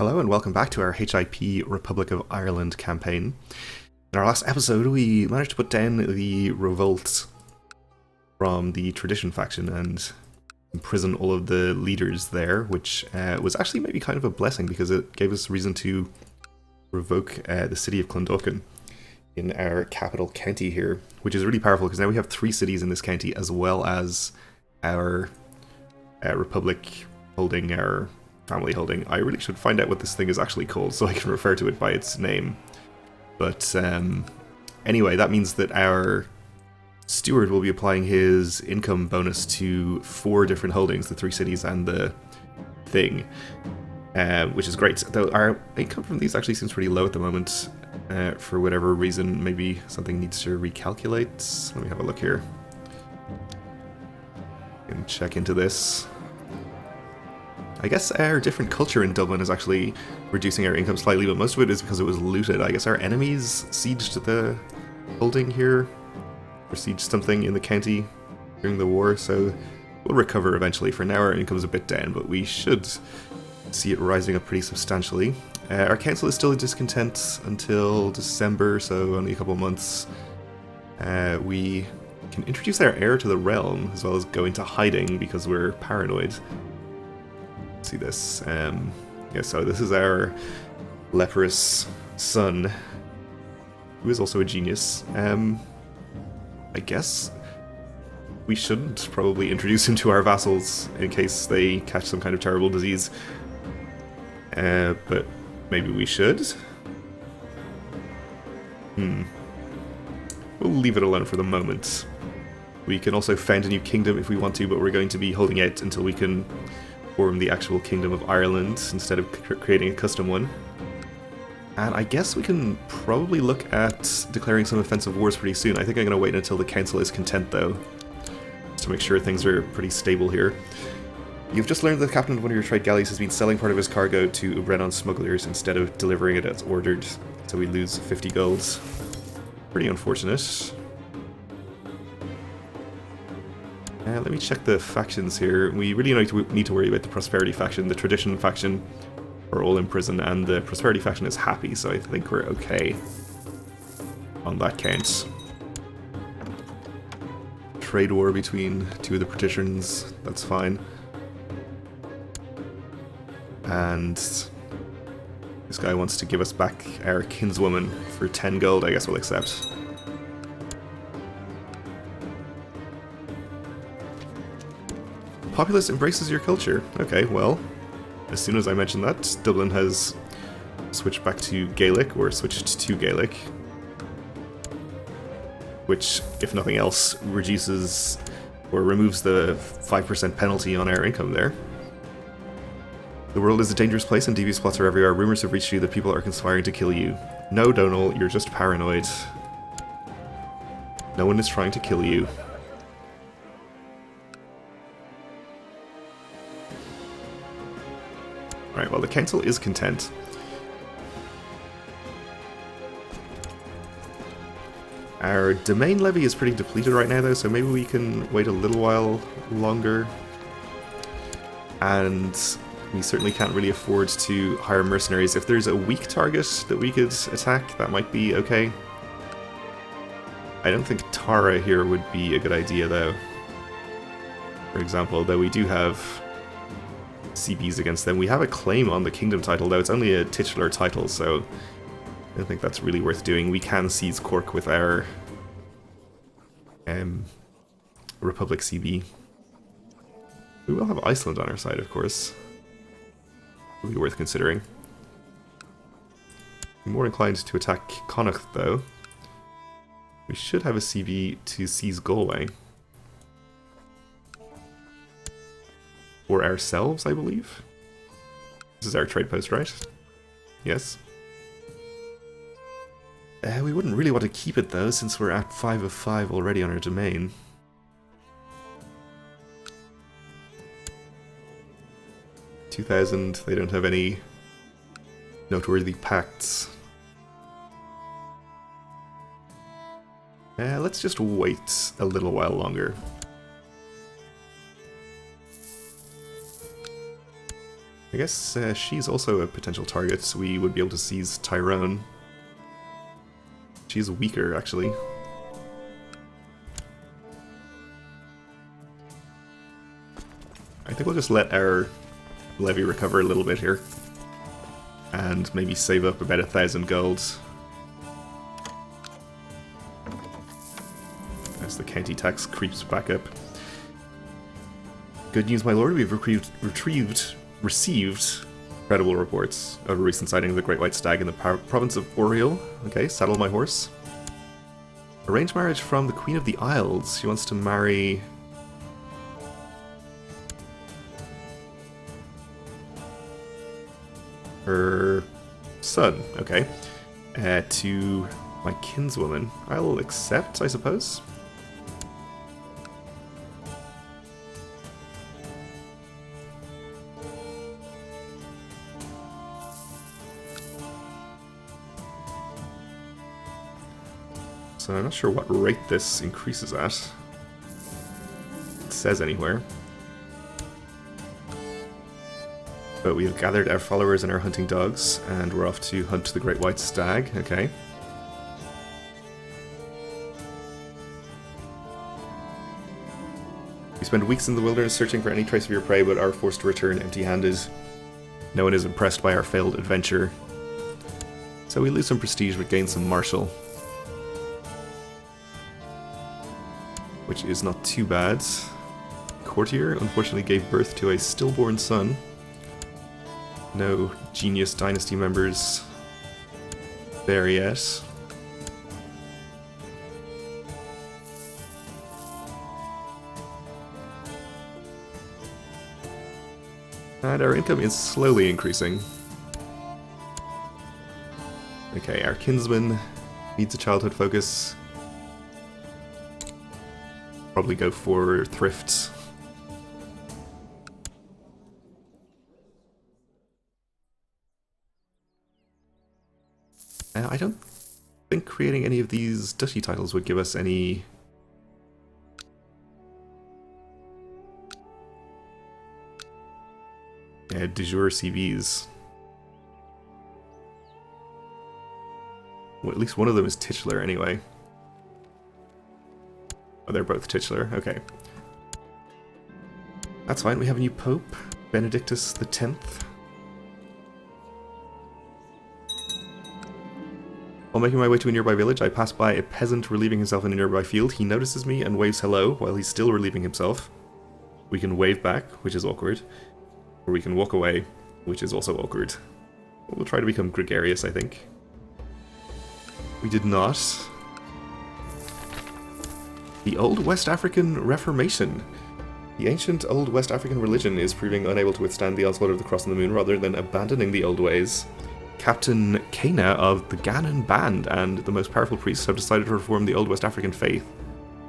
Hello and welcome back to our HIP Republic of Ireland campaign. In our last episode we managed to put down the revolt from the Tradition faction and imprison all of the leaders there, which was actually maybe kind of a blessing because it gave us reason to revoke the city of Clondalkin in our capital county here, which is really powerful because now we have 3 cities in this county as well as our republic holding our family holding. I really should find out what this thing is actually called so I can refer to it by its name. But anyway, that means that our steward will be applying his income bonus to 4 different holdings, the 3 cities and the thing, which is great. Though our income from these actually seems pretty low at the moment for whatever reason. Maybe something needs to recalculate. Let me have a look here and check into this. I guess our different culture in Dublin is actually reducing our income slightly, but most of it is because it was looted. I guess our enemies sieged the holding here, or sieged something in the county during the war, so we'll recover eventually. For now our income's a bit down, but we should see it rising up pretty substantially. Our council is still in discontent until December, so only a couple of months. We can introduce our heir to the realm, as well as go into hiding because we're paranoid. See this. Yeah, so this is our leprous son, who is also a genius. I guess we shouldn't probably introduce him to our vassals in case they catch some kind of terrible disease. But maybe we should. We'll leave it alone for the moment. We can also found a new kingdom if we want to, but we're going to be holding out until we can form the actual Kingdom of Ireland instead of creating a custom one. And I guess we can probably look at declaring some offensive wars pretty soon. I think I'm going to wait until the council is content though, just to make sure things are pretty stable here. You've just learned that the captain of one of your trade galleys has been selling part of his cargo to Ubrenon smugglers instead of delivering it as ordered, so we lose 50 gold. Pretty unfortunate. Let me check the factions here. We really need to worry about the Prosperity faction. The Tradition faction are all in prison, and the Prosperity faction is happy, so I think we're okay on that count. Trade war between 2 of the partitions, that's fine. And this guy wants to give us back our kinswoman for 10 gold. I guess we'll accept. Populace embraces your culture. Okay, well, as soon as I mentioned that, Dublin has switched back to Gaelic, or switched to Gaelic, which, if nothing else, reduces or removes the 5% penalty on our income there. The world is a dangerous place and devious plots are everywhere. Rumors have reached you that people are conspiring to kill you. No, Donal, you're just paranoid. No one is trying to kill you. Alright, well, the council is content. Our domain levy is pretty depleted right now, though, so maybe we can wait a little while longer. And we certainly can't really afford to hire mercenaries. If there's a weak target that we could attack, that might be okay. I don't think Tara here would be a good idea, though. For example, though we do have CBs against them. We have a claim on the kingdom title, though it's only a titular title, so I don't think that's really worth doing. We can seize Cork with our Republic CB. We will have Iceland on our side, of course. Would be worth considering. I'm more inclined to attack Connacht, though. We should have a CB to seize Galway. Or ourselves, I believe. This is our trade post, right? Yes. We wouldn't really want to keep it, though, since we're at 5 of 5 already on our domain. $2,000, they don't have any noteworthy pacts. Let's just wait a little while longer. I guess she's also a potential target, so we would be able to seize Tyrone. She's weaker, actually. I think we'll just let our levy recover a little bit here. And maybe save up about 1,000 gold. As the county tax creeps back up. Good news, my lord, we've received credible reports of a recent sighting of the Great White Stag in the province of Oriel. Okay, saddle my horse. Arranged marriage from the Queen of the Isles. She wants to marry... her son, okay, to my kinswoman. I'll accept, I suppose. So I'm not sure what rate this increases at. It says anywhere. But we've gathered our followers and our hunting dogs, and we're off to hunt the Great White Stag, okay. We spend weeks in the wilderness searching for any trace of your prey, but are forced to return empty-handed. No one is impressed by our failed adventure. So we lose some prestige, but gain some martial. Which is not too bad. Courtier unfortunately gave birth to a stillborn son. No genius dynasty members there yet. And our income is slowly increasing. Okay, our kinsman needs a childhood focus. Probably go for thrift. I don't think creating any of these duchy titles would give us any... de jure CVs. Well, at least one of them is titular anyway. Oh, they're both titular, okay. That's fine, we have a new pope, Benedictus X. While making my way to a nearby village, I pass by a peasant relieving himself in a nearby field. He notices me and waves hello while he's still relieving himself. We can wave back, which is awkward. Or we can walk away, which is also awkward. We'll try to become gregarious, I think. We did not. The Old West African Reformation. The ancient Old West African religion is proving unable to withstand the onslaught of the Cross and the Moon rather than abandoning the old ways. Captain Kana of the Gannon Band and the most powerful priests have decided to reform the Old West African faith.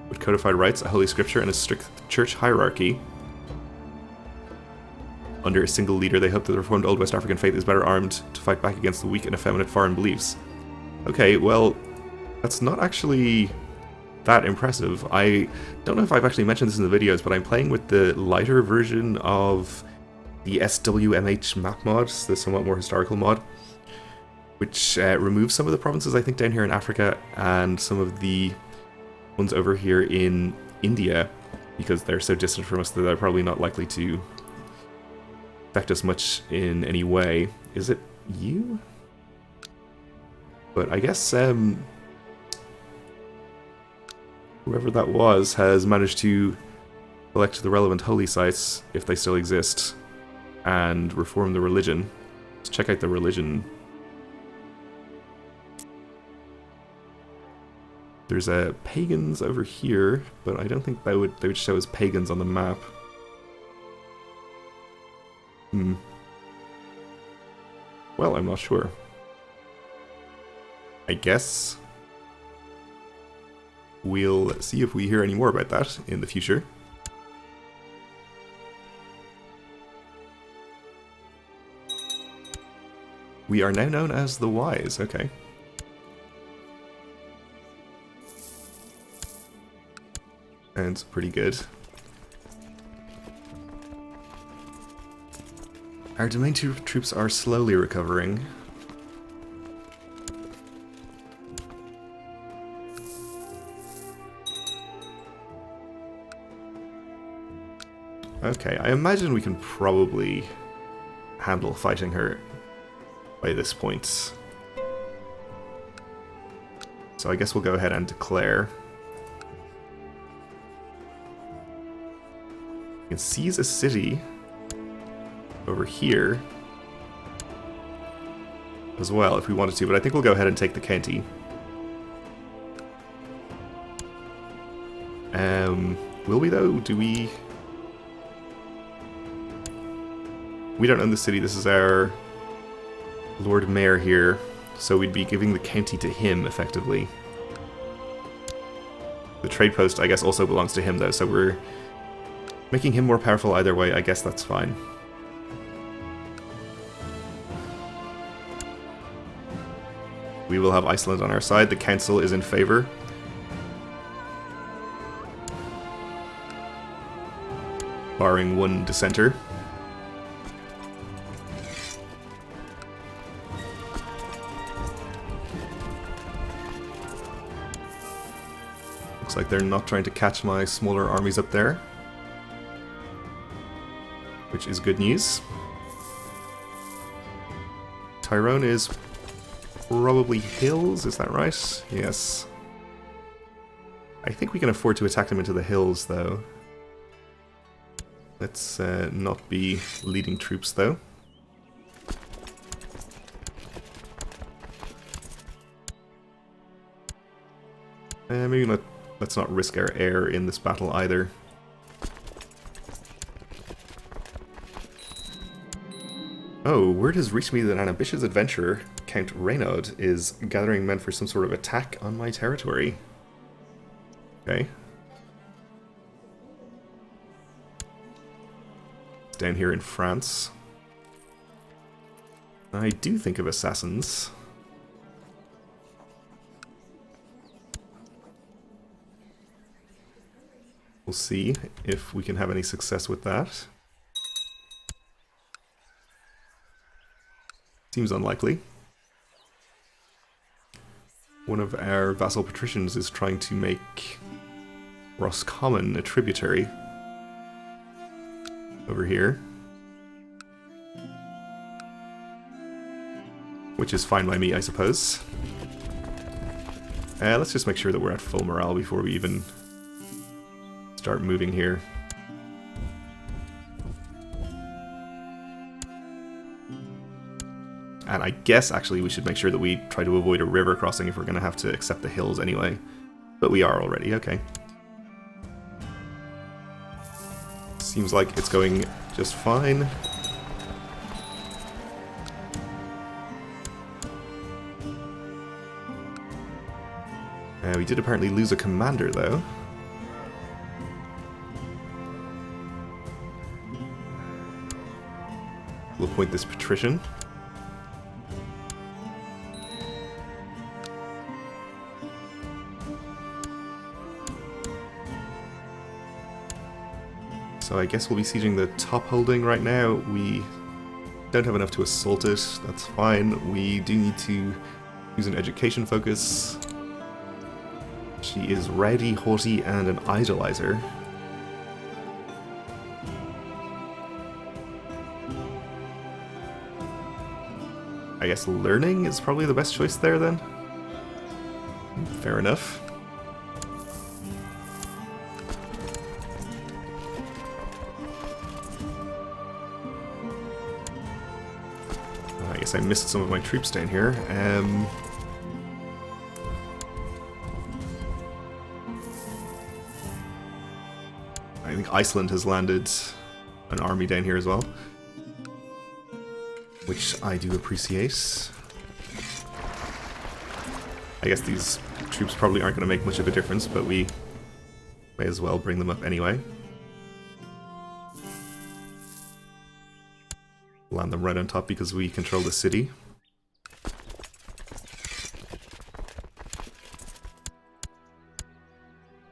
With codified rites, a holy scripture, and a strict church hierarchy. Under a single leader, they hope that the reformed Old West African faith is better armed to fight back against the weak and effeminate foreign beliefs. Okay, well, that's not actually that impressive. I don't know if I've actually mentioned this in the videos, but I'm playing with the lighter version of the SWMH map mod, the somewhat more historical mod, which removes some of the provinces, I think, down here in Africa, and some of the ones over here in India, because they're so distant from us that they're probably not likely to affect us much in any way. Is it you? But I guess whoever that was has managed to collect the relevant holy sites, if they still exist, and reform the religion. Let's check out the religion. There's pagans over here, but I don't think they would show as pagans on the map. Well, I'm not sure. I guess we'll see if we hear any more about that in the future. We are now known as the Wise, okay. Sounds pretty good. Our domain troops are slowly recovering. Okay, I imagine we can probably handle fighting her by this point. So I guess we'll go ahead and declare. We can seize a city over here as well if we wanted to, but I think we'll go ahead and take the county. Will we though? Do we... We don't own the city, this is our Lord Mayor here, so we'd be giving the county to him, effectively. The trade post, I guess, also belongs to him, though, so we're making him more powerful either way. I guess that's fine. We will have Iceland on our side. The council is in favor. Barring one dissenter. Looks like they're not trying to catch my smaller armies up there, which is good news. Tyrone is probably hills, is that right? Yes. I think we can afford to attack them into the hills, though. Let's not be leading troops, though. Maybe let's not risk our air in this battle either. Oh, word has reached me that an ambitious adventurer, Count Renaud, is gathering men for some sort of attack on my territory. Okay. It's down here in France. I do think of assassins. We'll see if we can have any success with that. Seems unlikely. One of our vassal patricians is trying to make Roscommon a tributary over here. Which is fine by me, I suppose. Let's just make sure that we're at full morale before we even start moving here. And I guess, actually, we should make sure that we try to avoid a river crossing if we're going to have to accept the hills anyway. But we are already, okay. Seems like it's going just fine. We did apparently lose a commander, though. We'll appoint this patrician. So I guess we'll be sieging the top holding right now. We don't have enough to assault it. That's fine. We do need to use an education focus. She is rowdy, haughty, and an idolizer. I guess learning is probably the best choice there, then. Fair enough. I guess I missed some of my troops down here. I think Iceland has landed an army down here as well, which I do appreciate. I guess these troops probably aren't going to make much of a difference, but we may as well bring them up anyway. Land them right on top because we control the city.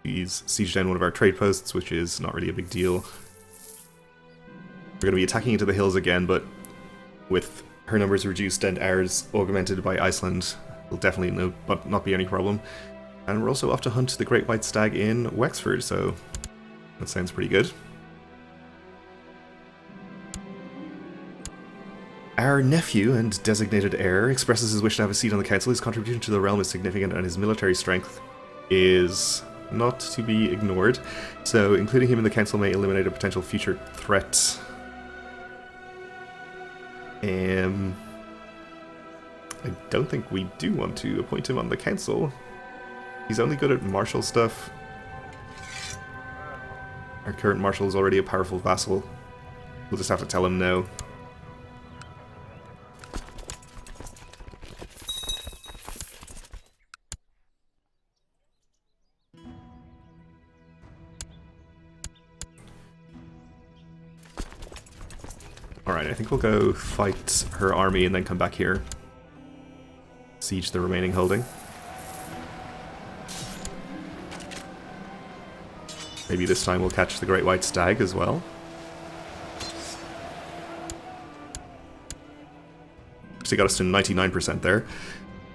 He's sieged down one of our trade posts, which is not really a big deal. We're going to be attacking into the hills again, but with her numbers reduced and ours augmented by Iceland, will definitely not be any problem. And we're also off to hunt the Great White Stag in Wexford, so that sounds pretty good. Our nephew and designated heir expresses his wish to have a seat on the council. His contribution to the realm is significant and his military strength is not to be ignored, so including him in the council may eliminate a potential future threat. I don't think we do want to appoint him on the council. He's only good at martial stuff. Our current marshal is already a powerful vassal. We'll just have to tell him no. Alright, I think we'll go fight her army and then come back here. Siege the remaining holding. Maybe this time we'll catch the Great White Stag as well. Actually got us to 99% there.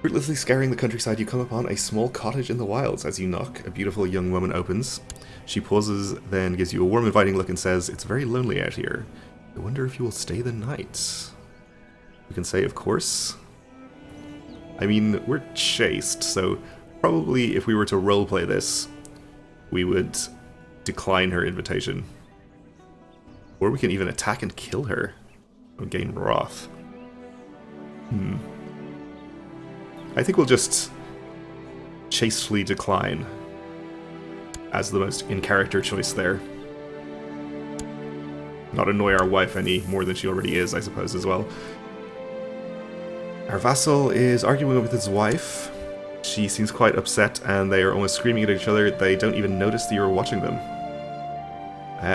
Fruitlessly scouring the countryside, you come upon a small cottage in the wilds. As you knock, a beautiful young woman opens. She pauses, then gives you a warm, inviting look and says, "It's very lonely out here. I wonder if you will stay the night." We can say, of course. I mean, we're chaste, so probably if we were to roleplay this, we would decline her invitation. Or we can even attack and kill her and gain wrath. I think we'll just chastely decline as the most in-character choice there. Not annoy our wife any more than she already is, I suppose, as well. Our vassal is arguing with his wife. She seems quite upset, and they are almost screaming at each other. They don't even notice that you're watching them.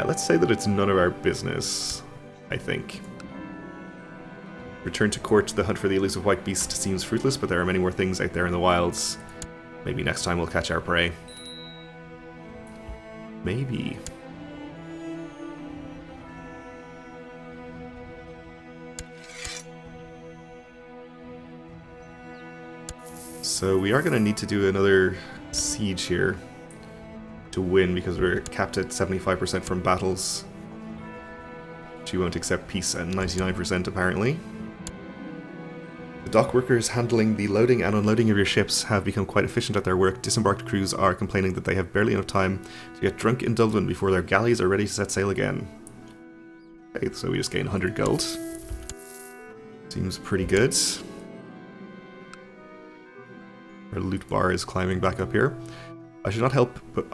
Let's say that it's none of our business, I think. Return to court. The hunt for the elusive white beast seems fruitless, but there are many more things out there in the wilds. Maybe next time we'll catch our prey. Maybe. So we are going to need to do another siege here to win, because we're capped at 75% from battles. She won't accept peace at 99% apparently. The dock workers handling the loading and unloading of your ships have become quite efficient at their work. Disembarked crews are complaining that they have barely enough time to get drunk in Dublin before their galleys are ready to set sail again. Okay, so we just gain 100 gold. Seems pretty good. Our loot bar is climbing back up here. I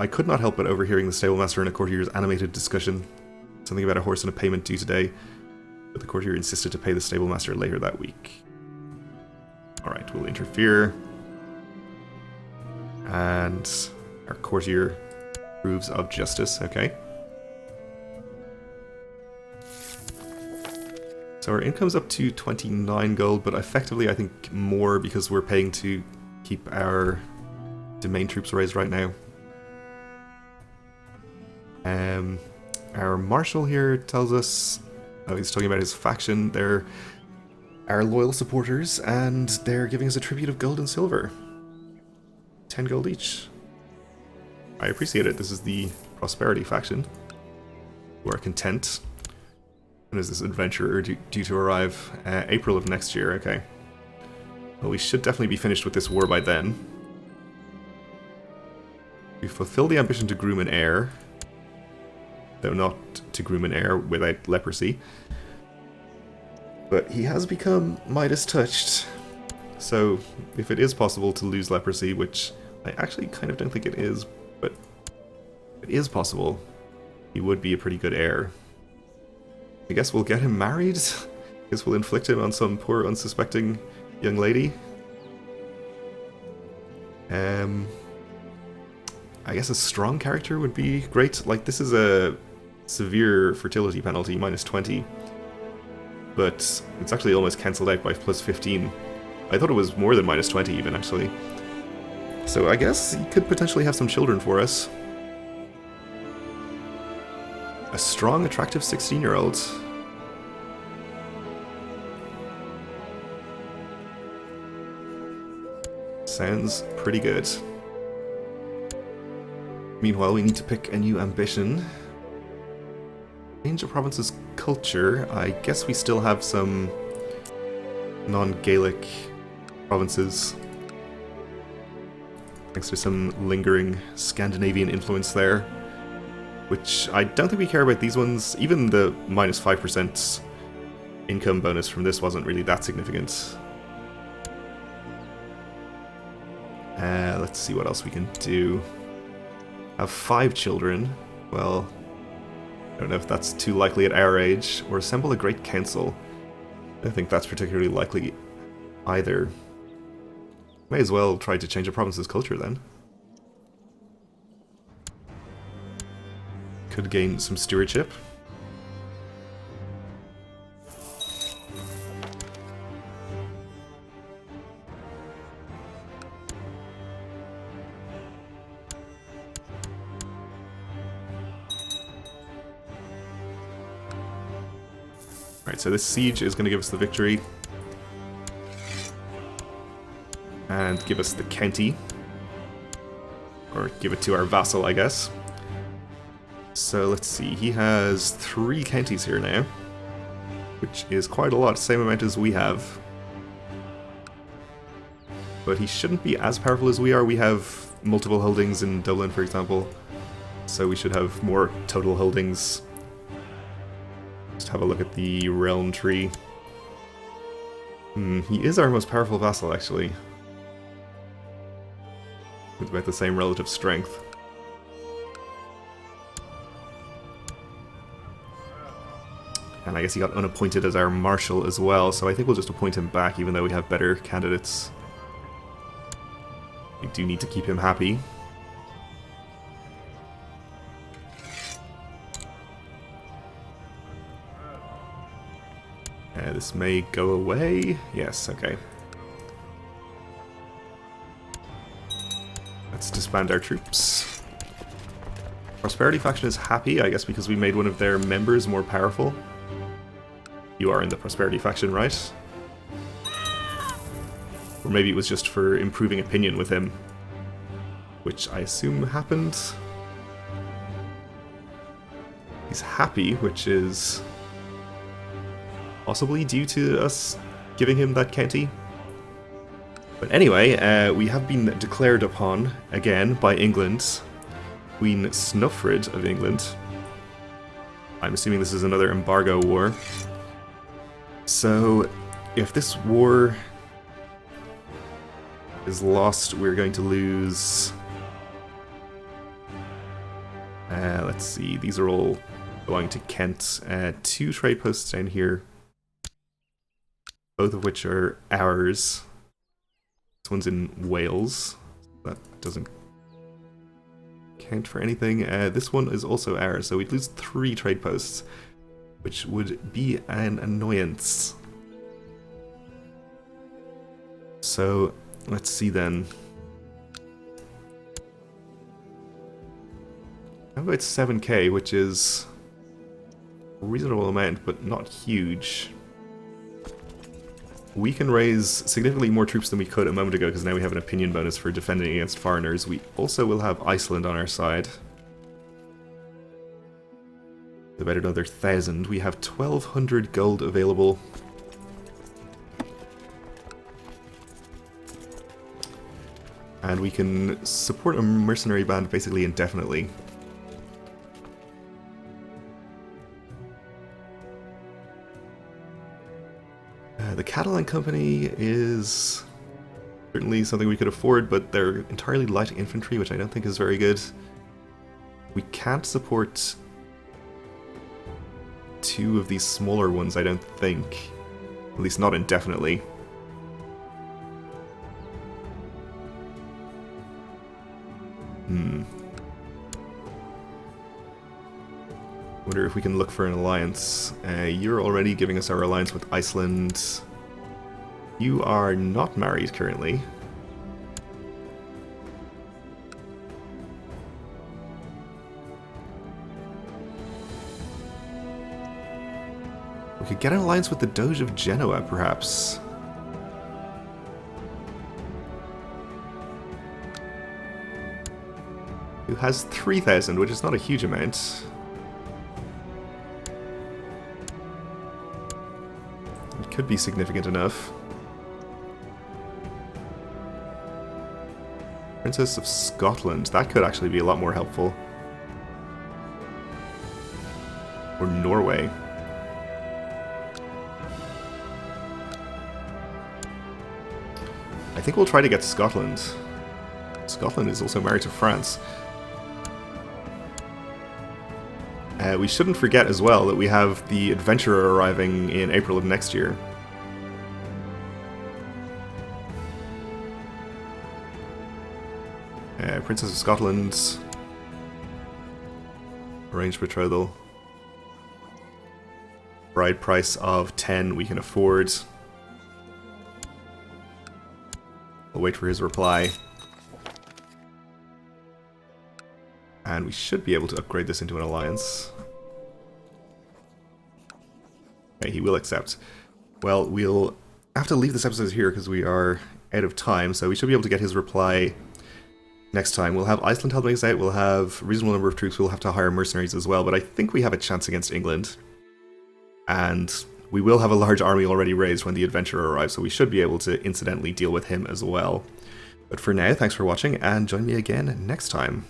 could not help but overhearing the stablemaster and a courtier's animated discussion. Something about a horse and a payment due today, but the courtier insisted to pay the stablemaster later that week. Alright, we'll interfere. And our courtier approves of justice, okay. So our income's up to 29 gold, but effectively I think more because we're paying to keep our domain troops raised right now. Our marshal here tells us, he's talking about his faction. They're our loyal supporters, and they're giving us a tribute of gold and silver. 10 gold each. I appreciate it. This is the Prosperity faction, who are content. When is this adventurer due to arrive? April of next year, okay. Well, we should definitely be finished with this war by then. We fulfill the ambition to groom an heir, though not to groom an heir without leprosy. But he has become Midas touched, so if it is possible to lose leprosy, which I actually kind of don't think it is, but it is possible, he would be a pretty good heir. I guess we'll get him married? I guess we'll inflict him on some poor unsuspecting young lady. I guess a strong character would be great. Like, this is a severe fertility penalty, -20. But it's actually almost cancelled out by +15. I thought it was more than -20 even, actually. So I guess he could potentially have some children for us. A strong, attractive 16-year-old. Sounds pretty good. Meanwhile, we need to pick a new ambition. Change a province's culture. I guess we still have some non-Gaelic provinces, thanks to some lingering Scandinavian influence there, which I don't think we care about these ones. Even the minus 5% income bonus from this wasn't really that significant. Let's see what else we can do. Have 5 children. Well, I don't know if that's too likely at our age. Or assemble a great council. I don't think that's particularly likely either. May as well try to change a province's culture then. Could gain some stewardship. Alright, so this siege is going to give us the victory. And give us the county. Or give it to our vassal, I guess. So let's see, he has 3 counties here now. Which is quite a lot, same amount as we have. But he shouldn't be as powerful as we are. We have multiple holdings in Dublin, for example. So we should have more total holdings. Just have a look at the realm tree. He is our most powerful vassal, actually. With about the same relative strength. And I guess he got unappointed as our marshal as well, so I think we'll just appoint him back, even though we have better candidates. We do need to keep him happy. This may go away. Yes, okay. Let's disband our troops. Prosperity faction is happy, I guess because we made one of their members more powerful. You are in the Prosperity faction, right? Or maybe it was just for improving opinion with him. Which I assume happened. He's happy, which is possibly due to us giving him that county. But anyway, we have been declared upon, again, by England. Queen Snuffrid of England. I'm assuming this is another embargo war. So, if this war is lost, we're going to lose... let's see, these are all belonging to Kent. 2 trade posts down here. Both of which are ours. This one's in Wales. That doesn't count for anything. This one is also ours, so we'd lose 3 trade posts, which would be an annoyance. So, let's see then. How about 7k, which is a reasonable amount, but not huge. We can raise significantly more troops than we could a moment ago, because now we have an opinion bonus for defending against foreigners. We also will have Iceland on our side. About another 1,000. We have 1,200 gold available. And we can support a mercenary band basically indefinitely. The Catalan Company is certainly something we could afford, but they're entirely light infantry, which I don't think is very good. We can't support 2 of these smaller ones, I don't think. At least not indefinitely. Wonder if we can look for an alliance. You're already giving us our alliance with Iceland. You are not married currently. We could get an alliance with the Doge of Genoa, perhaps. who has 3,000, which is not a huge amount. It could be significant enough. Princess of Scotland, that could actually be a lot more helpful. Or Norway. I think we'll try to get Scotland. Scotland is also married to France. We shouldn't forget as well that we have the Adventurer arriving in April of next year. Princess of Scotland. Arranged betrothal. Bride price of 10 we can afford. We'll wait for his reply. And we should be able to upgrade this into an alliance. Okay, he will accept. Well, we'll have to leave this episode here because we are out of time, so we should be able to get his reply next time. We'll have Iceland helping us out, we'll have a reasonable number of troops, we'll have to hire mercenaries as well, but I think we have a chance against England. And we will have a large army already raised when the Adventurer arrives, so we should be able to incidentally deal with him as well. But for now, thanks for watching, and join me again next time.